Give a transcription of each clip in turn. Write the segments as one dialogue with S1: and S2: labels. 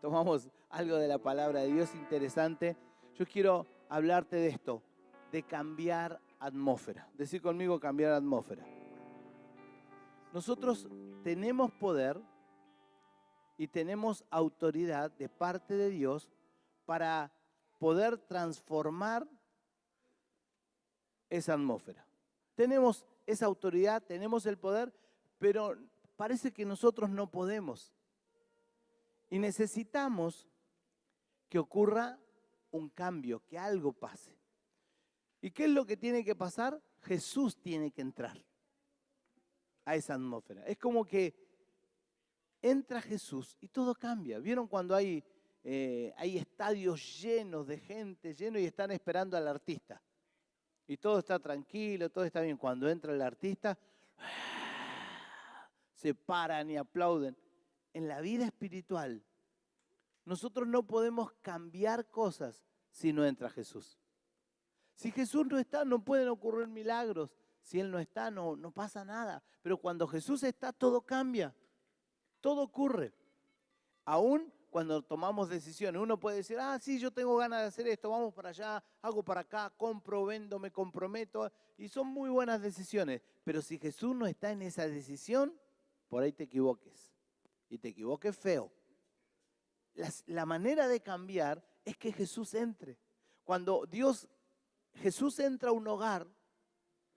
S1: tomamos algo de la palabra de Dios interesante. Yo quiero hablarte de esto, de cambiar atmósfera. Decir conmigo, cambiar atmósfera. Nosotros tenemos poder y tenemos autoridad de parte de Dios para poder transformar esa atmósfera. Tenemos esa autoridad, tenemos el poder, pero parece que nosotros no podemos. Y necesitamos que ocurra un cambio, que algo pase. ¿Y qué es lo que tiene que pasar? Jesús tiene que entrar a esa atmósfera. Es como que entra Jesús y todo cambia. ¿Vieron cuando hay estadios llenos de gente, llenos y están esperando al artista? Y todo está tranquilo, todo está bien. Cuando entra el artista, se paran y aplauden. En la vida espiritual, nosotros no podemos cambiar cosas si no entra Jesús. Si Jesús no está, no pueden ocurrir milagros. Si Él no está, no pasa nada. Pero cuando Jesús está, todo cambia. Todo ocurre. Aún cuando tomamos decisiones, uno puede decir, sí, yo tengo ganas de hacer esto, vamos para allá, hago para acá, compro, vendo, me comprometo. Y son muy buenas decisiones. Pero si Jesús no está en esa decisión, por ahí te equivoques. Y te equivoques feo. La manera de cambiar es que Jesús entre. Cuando Jesús entra a un hogar,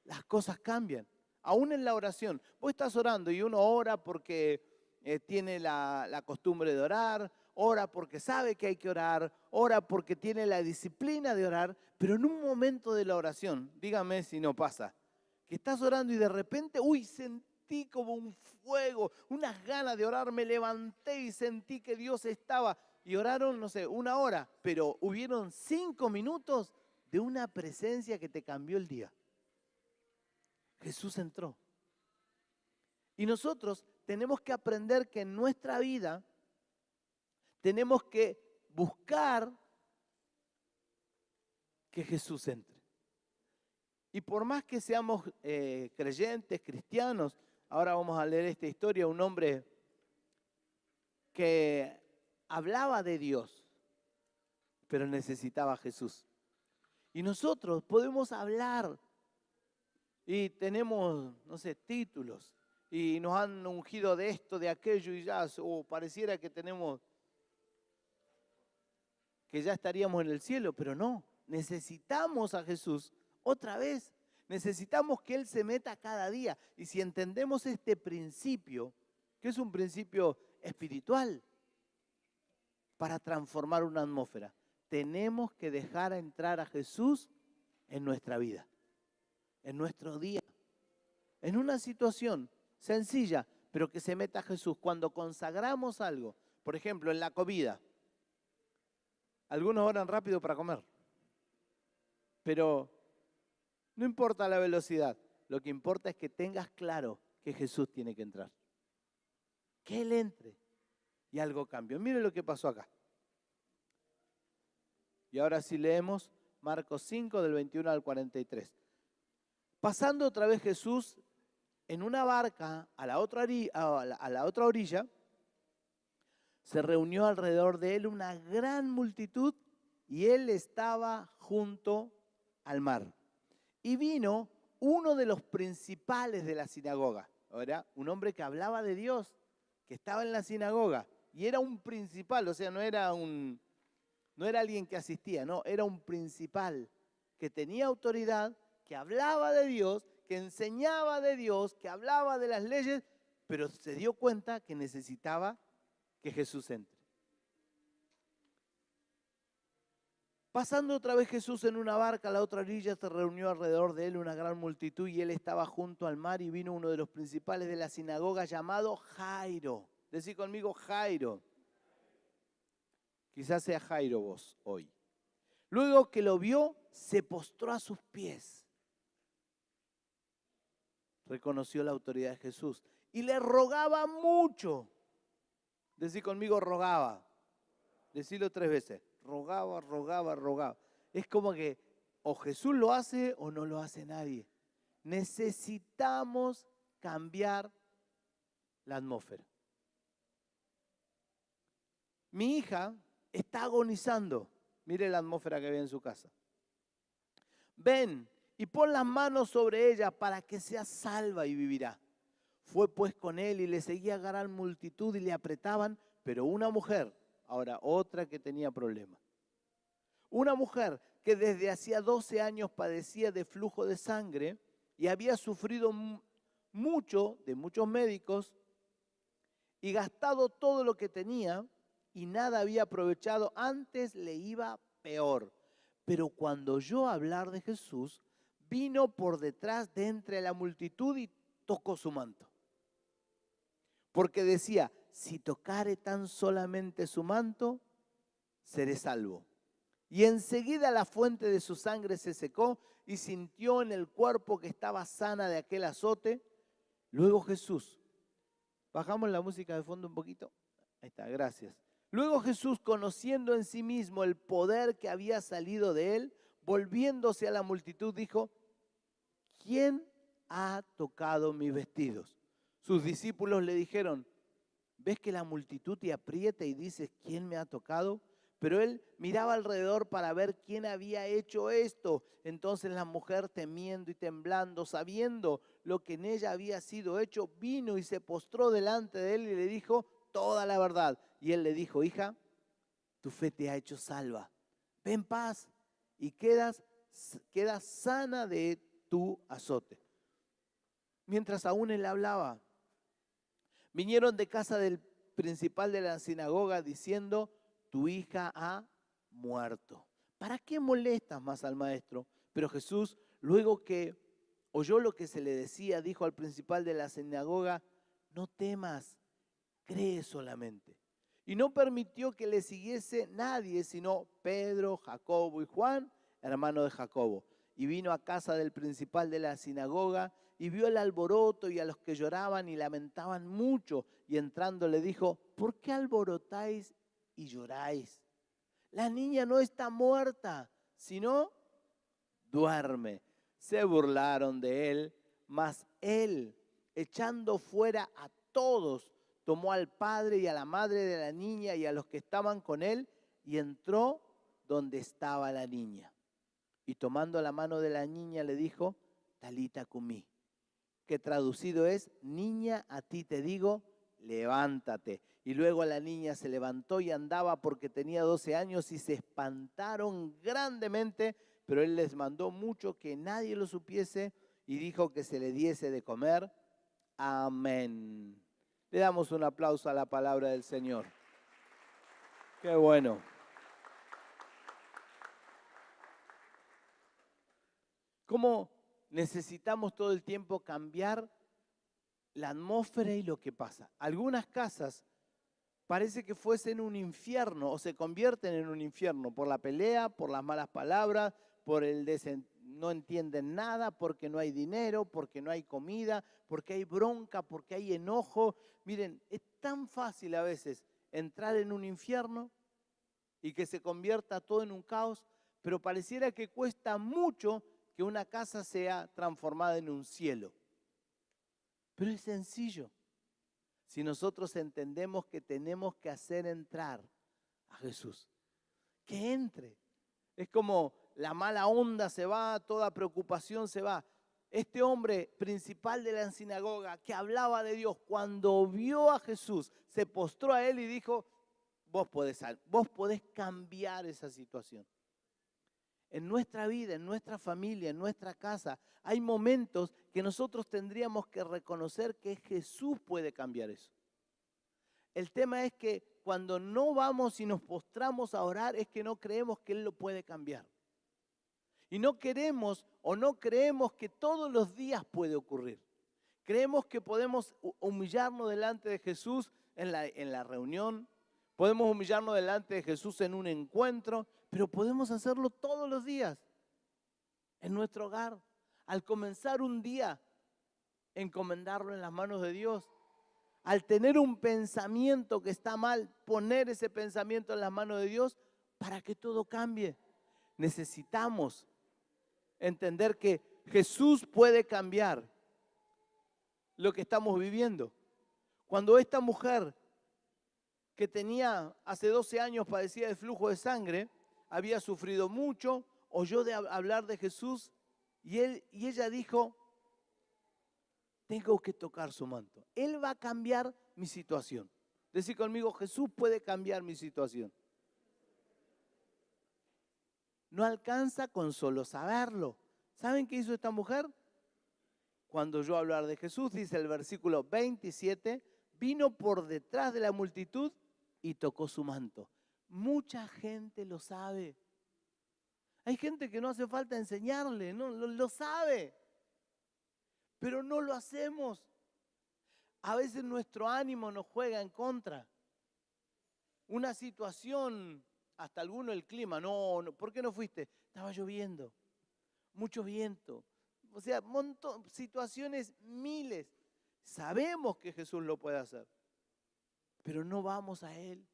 S1: las cosas cambian. Aún en la oración. Vos estás orando y uno ora porque tiene la costumbre de orar, ora porque sabe que hay que orar, ora porque tiene la disciplina de orar, pero en un momento de la oración, dígame si no pasa, que estás orando y de repente, sentí como un fuego, unas ganas de orar, me levanté y sentí que Dios estaba. Y oraron, no sé, 1 hora, pero hubieron 5 minutos de una presencia que te cambió el día. Jesús entró. Y nosotros tenemos que aprender que en nuestra vida tenemos que buscar que Jesús entre. Y por más que seamos creyentes, cristianos, ahora vamos a leer esta historia, un hombre que hablaba de Dios, pero necesitaba a Jesús. Y nosotros podemos hablar y tenemos, no sé, títulos y nos han ungido de esto, de aquello y ya, o pareciera que ya estaríamos en el cielo, pero no, necesitamos a Jesús otra vez. Necesitamos que Él se meta cada día. Y si entendemos este principio, que es un principio espiritual, para transformar una atmósfera, tenemos que dejar entrar a Jesús en nuestra vida, en nuestro día, en una situación sencilla, pero que se meta Jesús. Cuando consagramos algo, por ejemplo, en la comida, algunos oran rápido para comer, pero no importa la velocidad, lo que importa es que tengas claro que Jesús tiene que entrar. Que Él entre y algo cambió. Miren lo que pasó acá. Y ahora sí leemos Marcos 5 del 21 al 43. Pasando otra vez Jesús en una barca a la otra orilla, se reunió alrededor de Él una gran multitud y Él estaba junto al mar. Y vino uno de los principales de la sinagoga. Era un hombre que hablaba de Dios, que estaba en la sinagoga. Y era un principal, o sea, no era alguien que asistía, no, era un principal que tenía autoridad, que hablaba de Dios, que enseñaba de Dios, que hablaba de las leyes, pero se dio cuenta que necesitaba que Jesús entre. Pasando otra vez Jesús en una barca a la otra orilla, se reunió alrededor de Él una gran multitud y Él estaba junto al mar y vino uno de los principales de la sinagoga llamado Jairo. Decí conmigo Jairo. Quizás sea Jairo vos hoy. Luego que lo vio, se postró a sus pies. Reconoció la autoridad de Jesús y le rogaba mucho. Decí conmigo rogaba. Decilo 3 veces. Rogaba, rogaba, rogaba. Es como que o Jesús lo hace o no lo hace nadie. Necesitamos cambiar la atmósfera. mi hija está agonizando. Mire la atmósfera que ve en su casa. Ven y pon las manos sobre ella para que sea salva y vivirá. Fue pues con él y le seguía gran multitud y le apretaban, pero una mujer, ahora otra que tenía problemas. Una mujer que desde hacía 12 años padecía de flujo de sangre y había sufrido mucho de muchos médicos y gastado todo lo que tenía y nada había aprovechado, antes le iba peor. Pero cuando oyó hablar de Jesús, vino por detrás de entre la multitud y tocó su manto. Porque decía, si tocare tan solamente su manto, seré salvo. Y enseguida la fuente de su sangre se secó y sintió en el cuerpo que estaba sana de aquel azote. Luego Jesús, bajamos la música de fondo un poquito. Ahí está, gracias. Luego Jesús, conociendo en sí mismo el poder que había salido de él, volviéndose a la multitud, dijo, ¿quién ha tocado mis vestidos? Sus discípulos le dijeron, ¿ves que la multitud te aprieta y dices, ¿quién me ha tocado? Pero él miraba alrededor para ver quién había hecho esto. Entonces la mujer, temiendo y temblando, sabiendo lo que en ella había sido hecho, vino y se postró delante de él y le dijo toda la verdad. Y él le dijo, hija, tu fe te ha hecho salva. Ve en paz y quedas sana de tu azote. Mientras aún él hablaba, vinieron de casa del principal de la sinagoga diciendo, tu hija ha muerto. ¿Para qué molestas más al maestro? Pero Jesús, luego que oyó lo que se le decía, dijo al principal de la sinagoga, no temas, cree solamente. Y no permitió que le siguiese nadie, sino Pedro, Jacobo y Juan, hermano de Jacobo. Y vino a casa del principal de la sinagoga y vio el alboroto y a los que lloraban y lamentaban mucho. Y entrando le dijo, ¿por qué alborotáis y lloráis? La niña no está muerta, sino duerme. Se burlaron de él, mas él, echando fuera a todos, tomó al padre y a la madre de la niña y a los que estaban con él y entró donde estaba la niña. Y tomando la mano de la niña le dijo, Talita cumí, que traducido es, niña, a ti te digo, levántate. Y luego la niña se levantó y andaba porque tenía 12 años y se espantaron grandemente, pero él les mandó mucho que nadie lo supiese y dijo que se le diese de comer. Amén. Le damos un aplauso a la palabra del Señor. Qué bueno. ¿Cómo necesitamos todo el tiempo cambiar la atmósfera y lo que pasa? Algunas casas parece que fuesen un infierno o se convierten en un infierno por la pelea, por las malas palabras, por no entienden nada, porque no hay dinero, porque no hay comida, porque hay bronca, porque hay enojo. Miren, es tan fácil a veces entrar en un infierno y que se convierta todo en un caos, pero pareciera que cuesta mucho que una casa sea transformada en un cielo. Pero es sencillo. Si nosotros entendemos que tenemos que hacer entrar a Jesús, que entre. Es como la mala onda se va, toda preocupación se va. Este hombre principal de la sinagoga que hablaba de Dios, cuando vio a Jesús, se postró a él y dijo, vos podés cambiar esa situación. En nuestra vida, en nuestra familia, en nuestra casa, hay momentos que nosotros tendríamos que reconocer que Jesús puede cambiar eso. El tema es que cuando no vamos y nos postramos a orar es que no creemos que Él lo puede cambiar. Y no queremos o no creemos que todos los días puede ocurrir. Creemos que podemos humillarnos delante de Jesús en la reunión, podemos humillarnos delante de Jesús en un encuentro, pero podemos hacerlo todos los días en nuestro hogar. Al comenzar un día, encomendarlo en las manos de Dios. Al tener un pensamiento que está mal, poner ese pensamiento en las manos de Dios para que todo cambie. Necesitamos entender que Jesús puede cambiar lo que estamos viviendo. Cuando esta mujer que tenía, hace 12 años padecía de flujo de sangre, había sufrido mucho, oyó hablar de Jesús y ella dijo, tengo que tocar su manto. Él va a cambiar mi situación. Decí conmigo, Jesús puede cambiar mi situación. No alcanza con solo saberlo. ¿Saben qué hizo esta mujer? Cuando oyó hablar de Jesús, dice el versículo 27, vino por detrás de la multitud y tocó su manto. Mucha gente lo sabe. Hay gente que no hace falta enseñarle, no lo sabe, pero no lo hacemos. A veces nuestro ánimo nos juega en contra. Una situación, hasta alguno el clima, no, ¿por qué no fuiste? Estaba lloviendo, mucho viento. O sea, situaciones miles. Sabemos que Jesús lo puede hacer, pero no vamos a Él.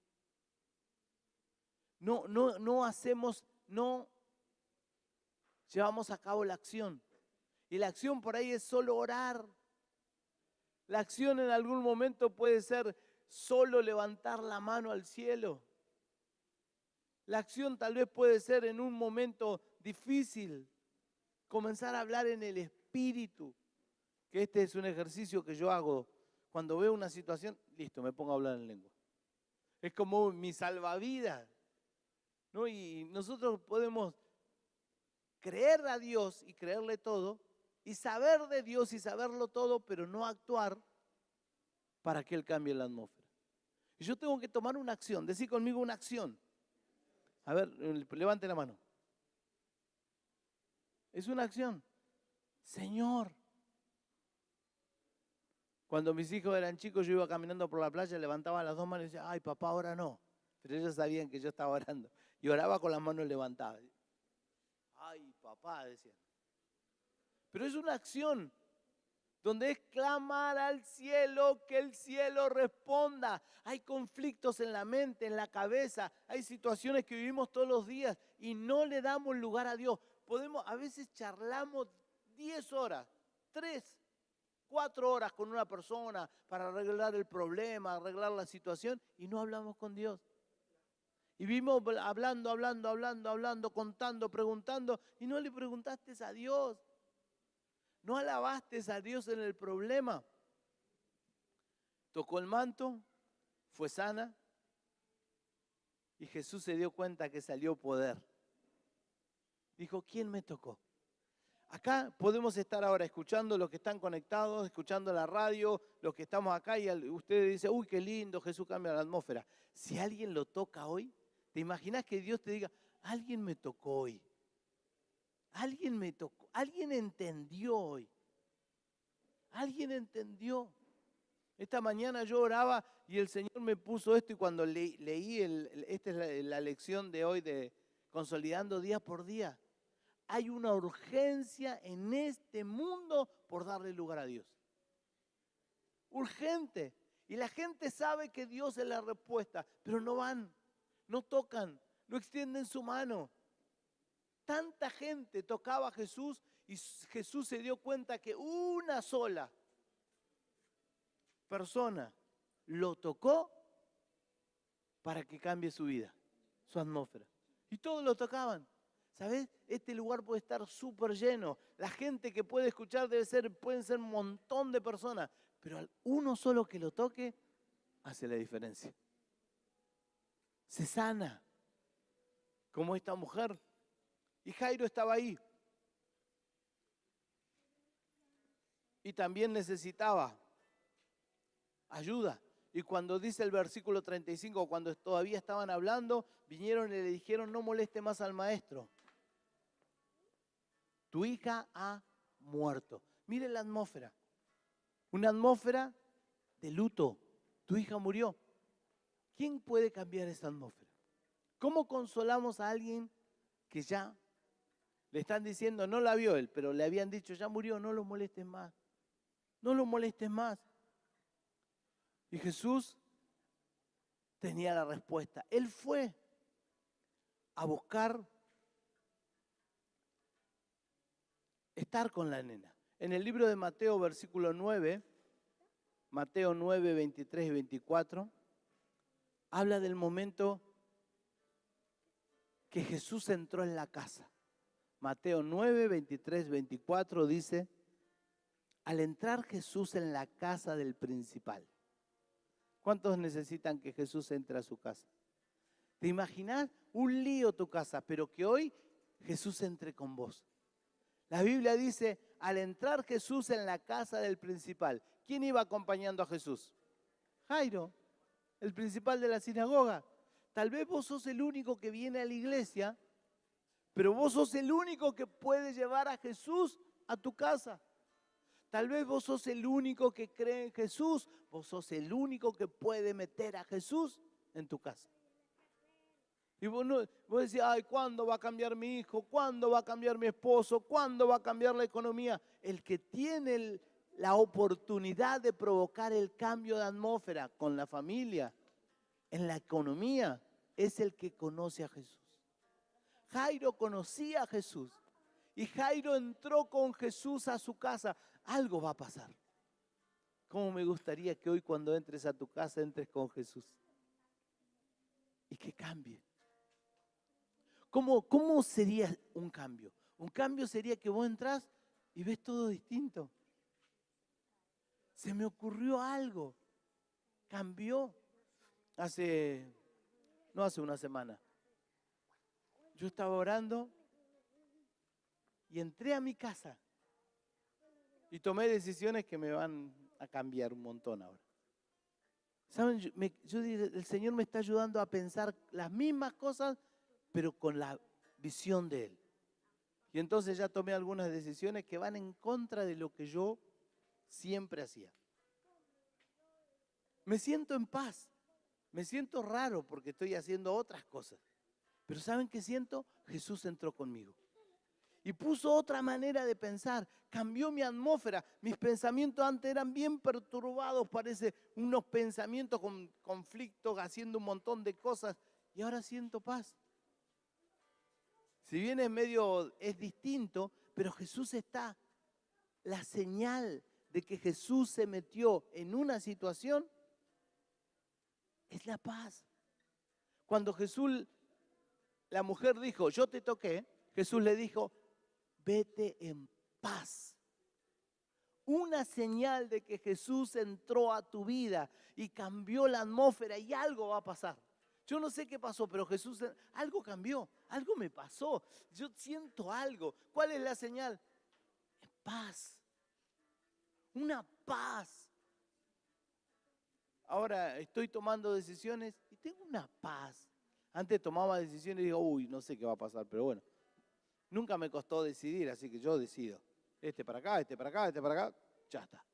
S1: No hacemos, no llevamos a cabo la acción. Y la acción por ahí es solo orar. La acción en algún momento puede ser solo levantar la mano al cielo. La acción tal vez puede ser en un momento difícil, comenzar a hablar en el espíritu, que este es un ejercicio que yo hago cuando veo una situación, listo, me pongo a hablar en lengua. Es como mi salvavidas, ¿no? Y nosotros podemos creer a Dios y creerle todo, y saber de Dios y saberlo todo, pero no actuar para que Él cambie la atmósfera. Y yo tengo que tomar una acción, decir conmigo una acción. A ver, levante la mano. Es una acción. Señor. Cuando mis hijos eran chicos, yo iba caminando por la playa, levantaba las dos manos y decía, ay papá, ahora no. Pero ellos sabían que yo estaba orando. Y oraba con las manos levantadas. Ay papá, decían. Pero es una acción donde es clamar al cielo, que el cielo responda. Hay conflictos en la mente, en la cabeza, hay situaciones que vivimos todos los días y no le damos lugar a Dios. A veces charlamos 10 horas, 3, 4 horas con una persona para arreglar el problema, arreglar la situación y no hablamos con Dios. Y vivimos hablando, contando, preguntando y no le preguntaste a Dios. No alabaste a Dios en el problema. Tocó el manto, fue sana y Jesús se dio cuenta que salió poder. Dijo, ¿quién me tocó? Acá podemos estar ahora escuchando los que están conectados, escuchando la radio, los que estamos acá y ustedes dicen, uy, qué lindo, Jesús cambia la atmósfera. Si alguien lo toca hoy, ¿te imaginas que Dios te diga, alguien me tocó hoy? Alguien me tocó, alguien entendió hoy. Alguien entendió. Esta mañana yo oraba y el Señor me puso esto y cuando leí, esta es la lección de hoy de Consolidando Día por Día. Hay una urgencia en este mundo por darle lugar a Dios. Urgente. Y la gente sabe que Dios es la respuesta, pero no van, no tocan, no extienden su mano. Tanta gente tocaba a Jesús y Jesús se dio cuenta que una sola persona lo tocó para que cambie su vida, su atmósfera. Y todos lo tocaban. ¿Sabes? Este lugar puede estar súper lleno. La gente que puede escuchar pueden ser un montón de personas, pero uno solo que lo toque hace la diferencia. Se sana, como esta mujer. Y Jairo estaba ahí. Y también necesitaba ayuda. Y cuando dice el versículo 35, cuando todavía estaban hablando, vinieron y le dijeron, no moleste más al maestro. Tu hija ha muerto. Mire la atmósfera. Una atmósfera de luto. Tu hija murió. ¿Quién puede cambiar esa atmósfera? ¿Cómo consolamos a alguien que ya le están diciendo, no la vio él, pero le habían dicho, ya murió, no lo molestes más? No lo molestes más. Y Jesús tenía la respuesta. Él fue a buscar estar con la nena. En el libro de Mateo, versículo 9, Mateo 9, 23 y 24, habla del momento que Jesús entró en la casa. Mateo 9, 23, 24 dice, al entrar Jesús en la casa del principal. ¿Cuántos necesitan que Jesús entre a su casa? ¿Te imaginas? Un lío tu casa, pero que hoy Jesús entre con vos. La Biblia dice, al entrar Jesús en la casa del principal, ¿quién iba acompañando a Jesús? Jairo, el principal de la sinagoga. Tal vez vos sos el único que viene a la iglesia, pero vos sos el único que puede llevar a Jesús a tu casa. Tal vez vos sos el único que cree en Jesús, vos sos el único que puede meter a Jesús en tu casa. Y vos decís, ay, ¿cuándo va a cambiar mi hijo? ¿Cuándo va a cambiar mi esposo? ¿Cuándo va a cambiar la economía? El que tiene la oportunidad de provocar el cambio de atmósfera con la familia, en la economía, es el que conoce a Jesús. Jairo conocía a Jesús y Jairo entró con Jesús a su casa. Algo va a pasar. ¿Cómo me gustaría que hoy cuando entres a tu casa entres con Jesús? Y que cambie. ¿Cómo sería un cambio? Un cambio sería que vos entrás y ves todo distinto. Se me ocurrió algo. Cambió. No hace una semana. Yo estaba orando y entré a mi casa y tomé decisiones que me van a cambiar un montón ahora. ¿Saben? Yo dije, el Señor me está ayudando a pensar las mismas cosas, pero con la visión de Él. Y entonces ya tomé algunas decisiones que van en contra de lo que yo siempre hacía. Me siento en paz, me siento raro porque estoy haciendo otras cosas. Pero ¿saben qué siento? Jesús entró conmigo. Y puso otra manera de pensar, cambió mi atmósfera. Mis pensamientos antes eran bien perturbados, parece unos pensamientos con conflictos, haciendo un montón de cosas. Y ahora siento paz. Si bien es distinto, pero Jesús está. La señal de que Jesús se metió en una situación es la paz. Cuando la mujer dijo, yo te toqué, Jesús le dijo, vete en paz. Una señal de que Jesús entró a tu vida y cambió la atmósfera y algo va a pasar. Yo no sé qué pasó, pero algo cambió, algo me pasó. Yo siento algo. ¿Cuál es la señal? Paz. Una paz. Ahora estoy tomando decisiones y tengo una paz. Antes tomaba decisiones y digo, uy, no sé qué va a pasar, pero bueno. Nunca me costó decidir, así que yo decido. Este para acá, este para acá, este para acá, ya está.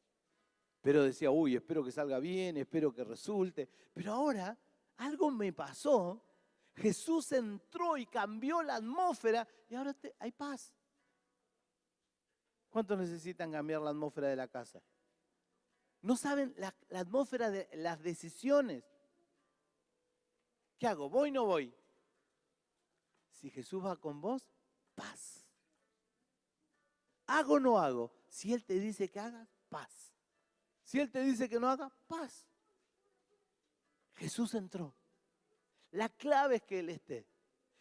S1: Pero decía, uy, espero que salga bien, espero que resulte. Pero ahora algo me pasó. Jesús entró y cambió la atmósfera y ahora hay paz. ¿Cuántos necesitan cambiar la atmósfera de la casa? No saben la atmósfera de las decisiones. ¿Qué hago? ¿Voy o no voy? Si Jesús va con vos, paz. ¿Hago o no hago? Si Él te dice que hagas, paz. Si Él te dice que no haga, paz. Jesús entró. La clave es que Él esté.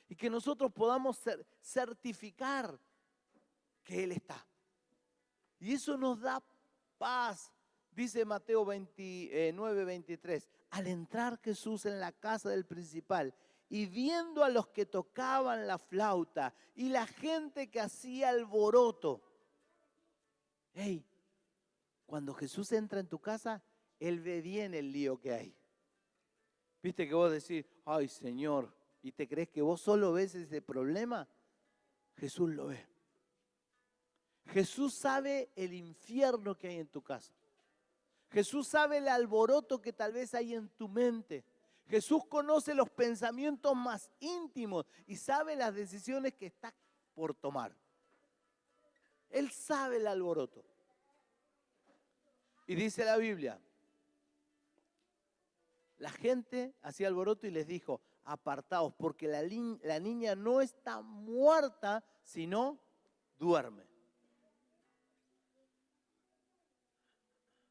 S1: Y que nosotros podamos certificar que Él está. Y eso nos da paz. Dice Mateo 29, 23. Al entrar Jesús en la casa del principal y viendo a los que tocaban la flauta y la gente que hacía alboroto. Hey, cuando Jesús entra en tu casa, Él ve bien el lío que hay. ¿Viste que vos decís, ay Señor, y te crees que vos solo ves ese problema? Jesús lo ve. Jesús sabe el infierno que hay en tu casa. Jesús sabe el alboroto que tal vez hay en tu mente. Jesús conoce los pensamientos más íntimos y sabe las decisiones que estás por tomar. Él sabe el alboroto. Y dice la Biblia, la gente hacía alboroto y les dijo, apartaos, porque la niña no está muerta, sino duerme.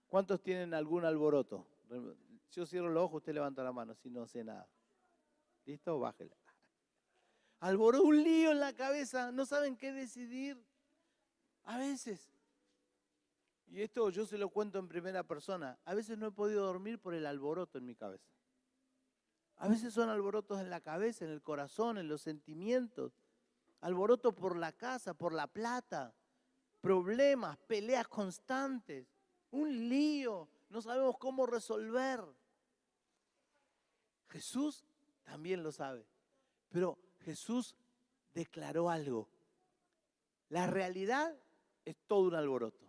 S1: ¿Cuántos tienen algún alboroto? Yo cierro los ojos, usted levanta la mano, si no sé nada. ¿Listo? Bájela. Alborotó un lío en la cabeza, no saben qué decidir. A veces, y esto yo se lo cuento en primera persona, a veces no he podido dormir por el alboroto en mi cabeza. A veces son alborotos en la cabeza, en el corazón, en los sentimientos. Alboroto por la casa, por la plata, problemas, peleas constantes, un lío, no sabemos cómo resolver. Jesús también lo sabe, pero Jesús declaró algo. La realidad es todo un alboroto.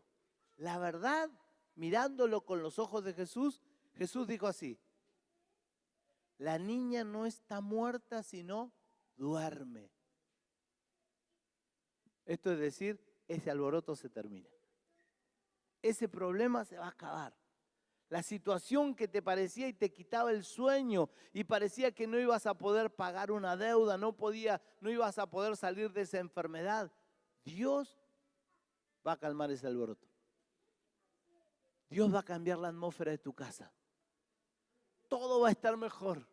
S1: La verdad, mirándolo con los ojos de Jesús, Jesús dijo así: la niña no está muerta, sino duerme. Esto es decir, ese alboroto se termina. Ese problema se va a acabar. La situación que te parecía y te quitaba el sueño y parecía que no ibas a poder pagar una deuda, no ibas a poder salir de esa enfermedad. Dios va a calmar ese alboroto. Dios va a cambiar la atmósfera de tu casa. Todo va a estar mejor.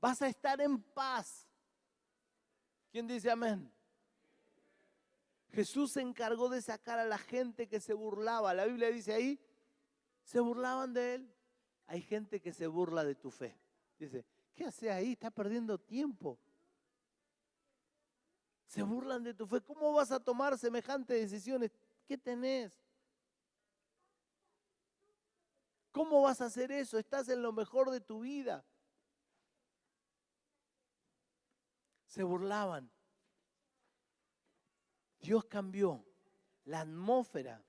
S1: Vas a estar en paz. ¿Quién dice amén? Jesús se encargó de sacar a la gente que se burlaba. La Biblia dice ahí, se burlaban de él. Hay gente que se burla de tu fe. Dice, ¿qué haces ahí? Estás perdiendo tiempo. Se burlan de tu fe. ¿Cómo vas a tomar semejantes decisiones? ¿Qué tenés? ¿Cómo vas a hacer eso? Estás en lo mejor de tu vida. Se burlaban. Dios cambió la atmósfera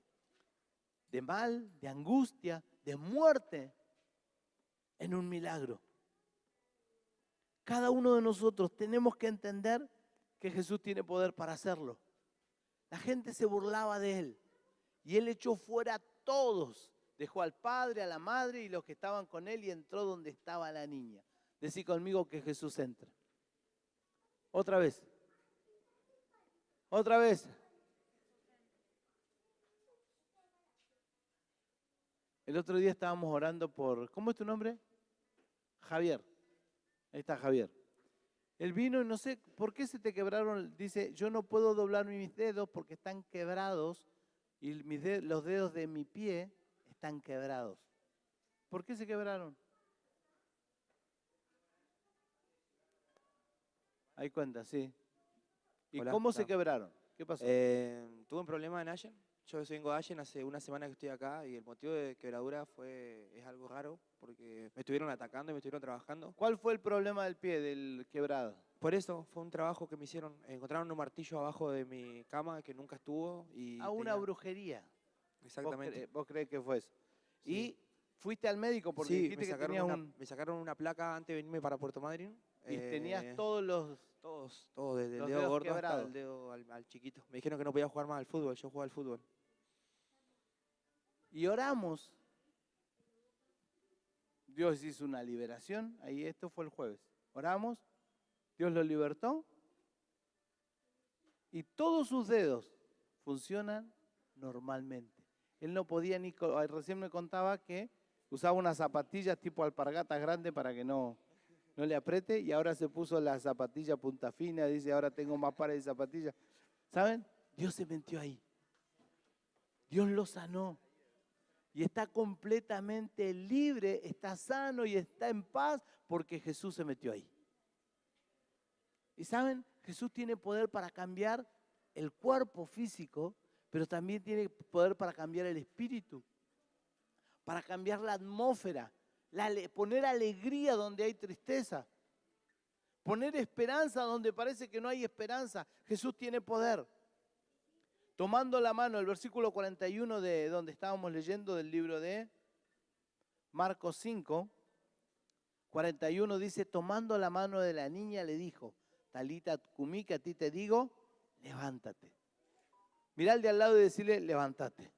S1: de mal, de angustia, de muerte en un milagro. Cada uno de nosotros tenemos que entender que Jesús tiene poder para hacerlo. La gente se burlaba de él y él echó fuera a todos. Dejó al padre, a la madre y los que estaban con él y entró donde estaba la niña. Decí conmigo que Jesús entra. Otra vez. Otra vez. El otro día estábamos orando por, ¿cómo es tu nombre? Javier. Ahí está Javier. Él vino y no sé, ¿por qué se te quebraron? Dice, yo no puedo doblar mis dedos porque están quebrados y los dedos de mi pie están quebrados. ¿Por qué se quebraron? Ahí cuenta, sí. ¿Y
S2: Hola,
S1: cómo se quebraron? ¿Qué pasó?
S2: tuve un problema en Allen. Yo vengo de Allen hace una semana que estoy acá y el motivo de quebradura es algo raro porque me estuvieron atacando y me estuvieron trabajando.
S1: ¿Cuál fue el problema del pie, del quebrado?
S2: Por eso fue un trabajo que me hicieron. Encontraron un martillo abajo de mi cama que nunca estuvo y
S1: Una brujería.
S2: Exactamente.
S1: ¿Vos crees que fue eso?
S2: Sí.
S1: ¿Y fuiste al médico porque
S2: Sí,
S1: dijiste que tenías
S2: me sacaron una placa antes de venirme para Puerto Madryn.
S1: y tenías todos los
S2: desde el
S1: los
S2: dedo
S1: dedos
S2: gordo hasta
S1: quebrados?
S2: el dedo al chiquito. Me dijeron que no podía jugar más al fútbol, yo jugaba al fútbol.
S1: Y oramos. Dios hizo una liberación. Ahí esto fue el jueves. Oramos. Dios lo libertó. Y todos sus dedos funcionan normalmente. Él no podía ni... Recién me contaba que usaba unas zapatillas tipo alpargatas grandes para que no le apriete. Y ahora se puso la zapatilla punta fina. Dice, ahora tengo más pares de zapatillas. ¿Saben? Dios se metió ahí. Dios lo sanó. Y está completamente libre, está sano y está en paz porque Jesús se metió ahí. Y saben, Jesús tiene poder para cambiar el cuerpo físico, pero también tiene poder para cambiar el espíritu, para cambiar la atmósfera, poner alegría donde hay tristeza, poner esperanza donde parece que no hay esperanza. Jesús tiene poder. Tomando la mano, el versículo 41 de donde estábamos leyendo del libro de Marcos 5, 41 dice, tomando la mano de la niña le dijo, Talita cumí, que a ti te digo, levántate. Mirá al de al lado y decirle, levántate.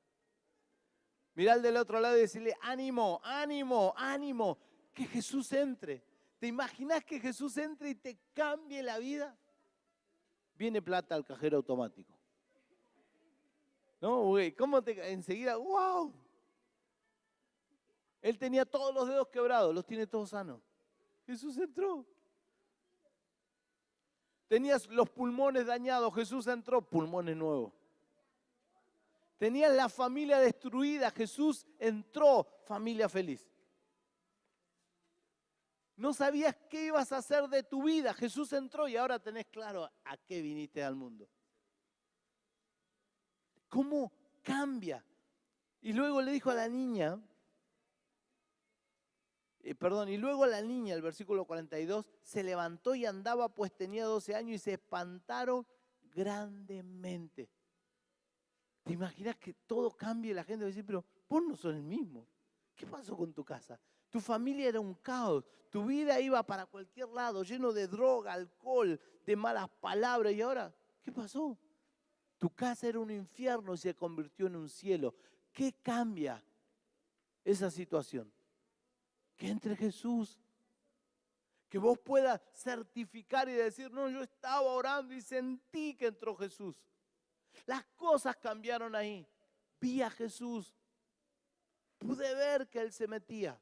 S1: Mirá al del otro lado y decirle, ánimo, ánimo, ánimo, que Jesús entre. ¿Te imaginas que Jesús entre y te cambie la vida? Viene plata al cajero automático. ¿No, güey? ¿Cómo te enseguida? ¡Wow! Él tenía todos los dedos quebrados, los tiene todos sanos. Jesús entró. Tenías los pulmones dañados, Jesús entró, pulmones nuevos. Tenías la familia destruida, Jesús entró, familia feliz. No sabías qué ibas a hacer de tu vida, Jesús entró y ahora tenés claro a qué viniste al mundo. ¿Cómo cambia? Y luego le dijo a la niña, y luego la niña, el versículo 42, se levantó y andaba, pues tenía 12 años, y se espantaron grandemente. ¿Te imaginas que todo cambie? La gente va a decir, pero vos no sos el mismo. ¿Qué pasó con tu casa? Tu familia era un caos, tu vida iba para cualquier lado, lleno de droga, alcohol, de malas palabras, y ahora, ¿qué pasó? Tu casa era un infierno y se convirtió en un cielo. ¿Qué cambia esa situación? Que entre Jesús, que vos puedas certificar y decir, no, yo estaba orando y sentí que entró Jesús. Las cosas cambiaron ahí. Vi a Jesús. Pude ver que Él se metía.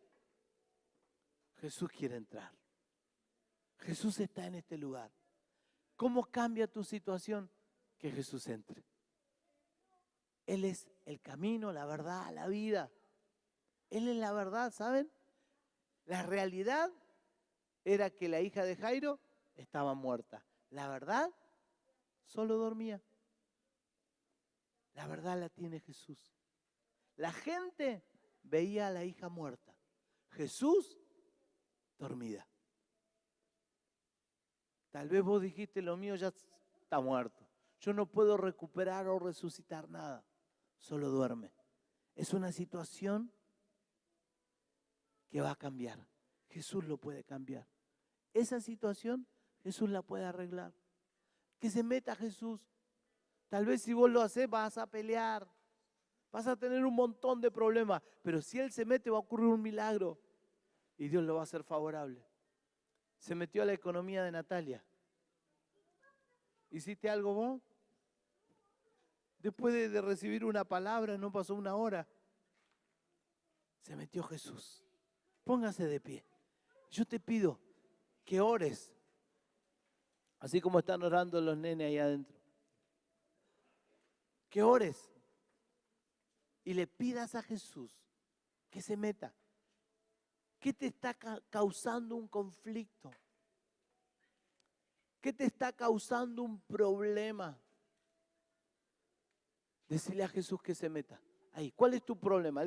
S1: Jesús quiere entrar. Jesús está en este lugar. ¿Cómo cambia tu situación? Que Jesús entre. Él es el camino, la verdad, la vida. Él es la verdad, ¿saben? La realidad era que la hija de Jairo estaba muerta. La verdad, solo dormía. La verdad la tiene Jesús. La gente veía a la hija muerta. Jesús, dormida. Tal vez vos dijiste, lo mío ya está muerto. Yo no puedo recuperar o resucitar nada. Solo duerme. Es una situación que va a cambiar. Jesús lo puede cambiar. Esa situación Jesús la puede arreglar. Que se meta Jesús. Tal vez si vos lo haces vas a pelear. Vas a tener un montón de problemas. Pero si Él se mete va a ocurrir un milagro. Y Dios lo va a hacer favorable. Se metió a la economía de Natalia. ¿Hiciste algo vos? Después de recibir una palabra, no pasó una hora. Se metió Jesús. Póngase de pie. Yo te pido que ores, así como están orando los nenes ahí adentro. Que ores y le pidas a Jesús que se meta. ¿Qué te está causando un conflicto? ¿Qué te está causando un problema? Decirle a Jesús que se meta. Ahí, ¿cuál es tu problema?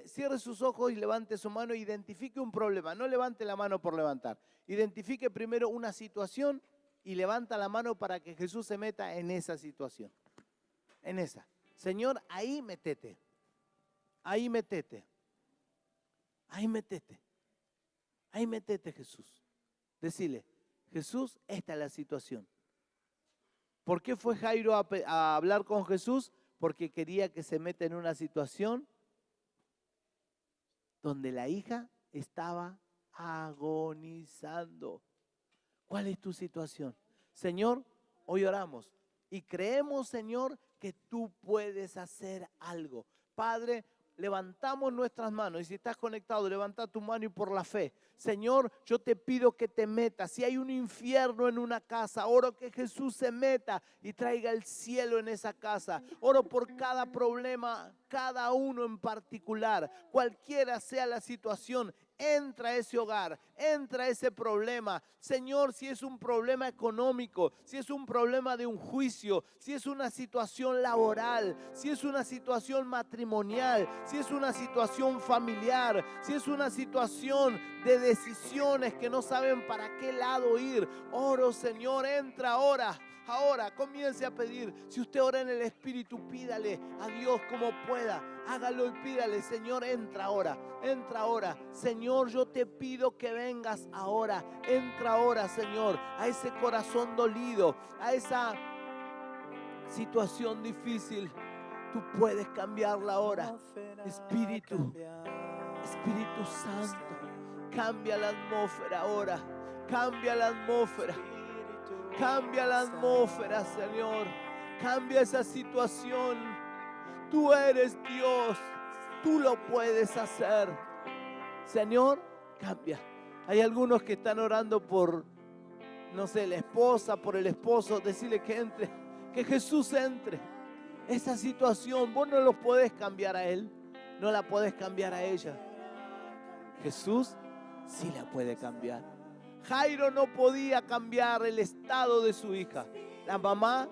S1: Cierre sus ojos y levante su mano e identifique un problema. No levante la mano por levantar. Identifique primero una situación y levanta la mano para que Jesús se meta en esa situación. En esa. Señor, ahí metete. Ahí metete. Ahí metete. Ahí metete, Jesús. Decile, Jesús, esta es la situación. ¿Por qué fue Jairo a hablar con Jesús? Porque quería que se meta en una situación donde la hija estaba agonizando. ¿Cuál es tu situación? Señor, hoy oramos y creemos, Señor, que tú puedes hacer algo. Padre, levantamos nuestras manos y si estás conectado, levanta tu mano y por la fe. Señor, yo te pido que te metas. Si hay un infierno en una casa, oro que Jesús se meta y traiga el cielo en esa casa. Oro por cada problema, cada uno en particular, cualquiera sea la situación. Entra a ese hogar, entra a ese problema. Señor, si es un problema económico, si es un problema de un juicio, si es una situación laboral, si es una situación matrimonial, si es una situación familiar, si es una situación de decisiones que no saben para qué lado ir. Oro, Señor, entra ahora. Ahora comience a pedir. Si usted ora en el Espíritu, pídale a Dios como pueda. Hágalo y pídale, Señor, entra ahora. Entra ahora. Señor, yo te pido que vengas ahora. Entra ahora, Señor, a ese corazón dolido, a esa situación difícil. Tú puedes cambiarla ahora. Espíritu Santo, cambia la atmósfera ahora. Cambia la atmósfera. Cambia la atmósfera, Señor. Cambia esa situación. Tú eres Dios. Tú lo puedes hacer. Señor, cambia. Hay algunos que están orando por, no sé, la esposa, por el esposo. Decirle que entre, que Jesús entre. Esa situación, vos no lo podés cambiar a él, no la podés cambiar a ella. Jesús sí la puede cambiar. Jairo no podía cambiar el estado de su hija. La mamá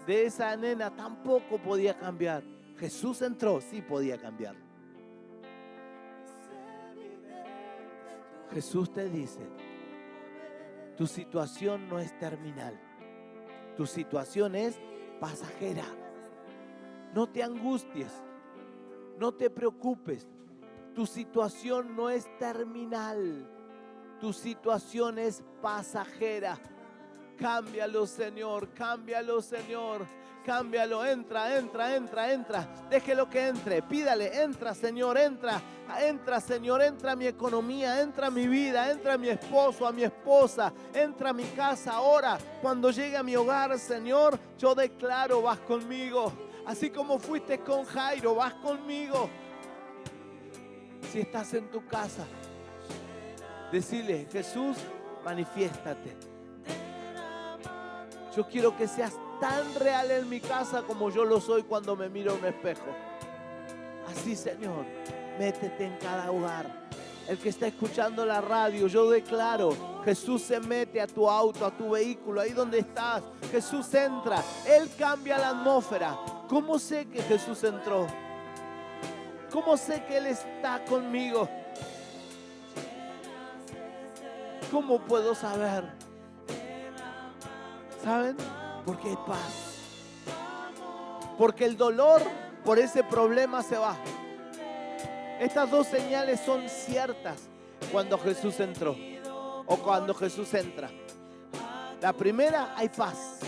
S1: de esa nena tampoco podía cambiar. Jesús entró, sí podía cambiar. Jesús te dice, tu situación no es terminal. Tu situación es pasajera. No te angusties, no te preocupes. Tu situación no es terminal. Tu situación es pasajera. Cámbialo, Señor, cámbialo, Señor. Cámbialo, entra. Déjelo que entre, pídale, entra, Señor, entra, Señor, entra a mi economía, entra a mi vida, entra a mi esposo, a mi esposa, entra a mi casa ahora. Cuando llegue a mi hogar, Señor, yo declaro, vas conmigo. Así como fuiste con Jairo, vas conmigo. Si estás en tu casa, decile, Jesús, manifiéstate. Yo quiero que seas tan real en mi casa como yo lo soy cuando me miro a un espejo. Así, Señor, métete en cada hogar. El que está escuchando la radio, yo declaro, Jesús se mete a tu auto, a tu vehículo, ahí donde estás. Jesús entra, Él cambia la atmósfera. ¿Cómo sé que Jesús entró? ¿Cómo sé que Él está conmigo? ¿Cómo puedo saber? ¿Saben? Porque hay paz. Porque el dolor por ese problema se va. Estas dos señales son ciertas cuando Jesús entró o cuando Jesús entra. La primera, hay paz.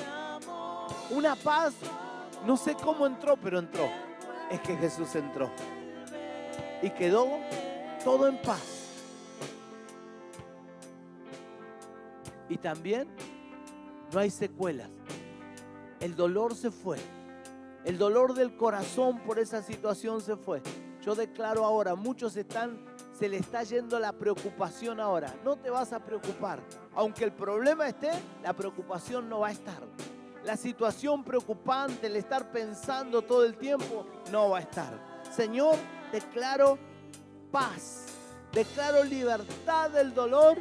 S1: Una paz, no sé cómo entró, pero entró. Es que Jesús entró. Y quedó todo en paz. Y también no hay secuelas. El dolor se fue. El dolor del corazón por esa situación se fue. Yo declaro ahora, muchos se le está yendo la preocupación ahora. No te vas a preocupar. Aunque el problema esté, la preocupación no va a estar. La situación preocupante, el estar pensando todo el tiempo, no va a estar. Señor, declaro paz. Declaro libertad del dolor.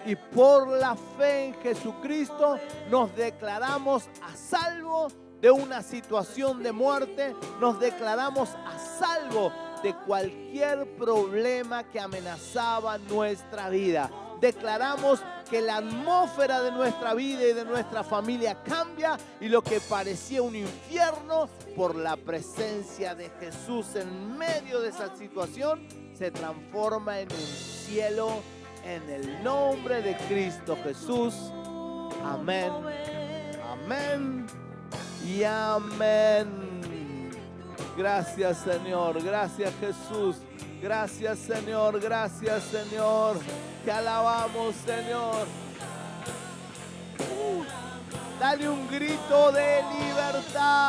S1: Y por la fe en Jesucristo nos declaramos a salvo de una situación de muerte. Nos declaramos a salvo de cualquier problema que amenazaba nuestra vida. Declaramos que la atmósfera de nuestra vida y de nuestra familia cambia y lo que parecía un infierno, por la presencia de Jesús en medio de esa situación, se transforma en un cielo. En el nombre de Cristo Jesús. Amén. Amén. Y amén. Gracias, Señor. Gracias, Jesús. Gracias, Señor. Gracias, Señor. Te alabamos, Señor. Dale un grito de libertad.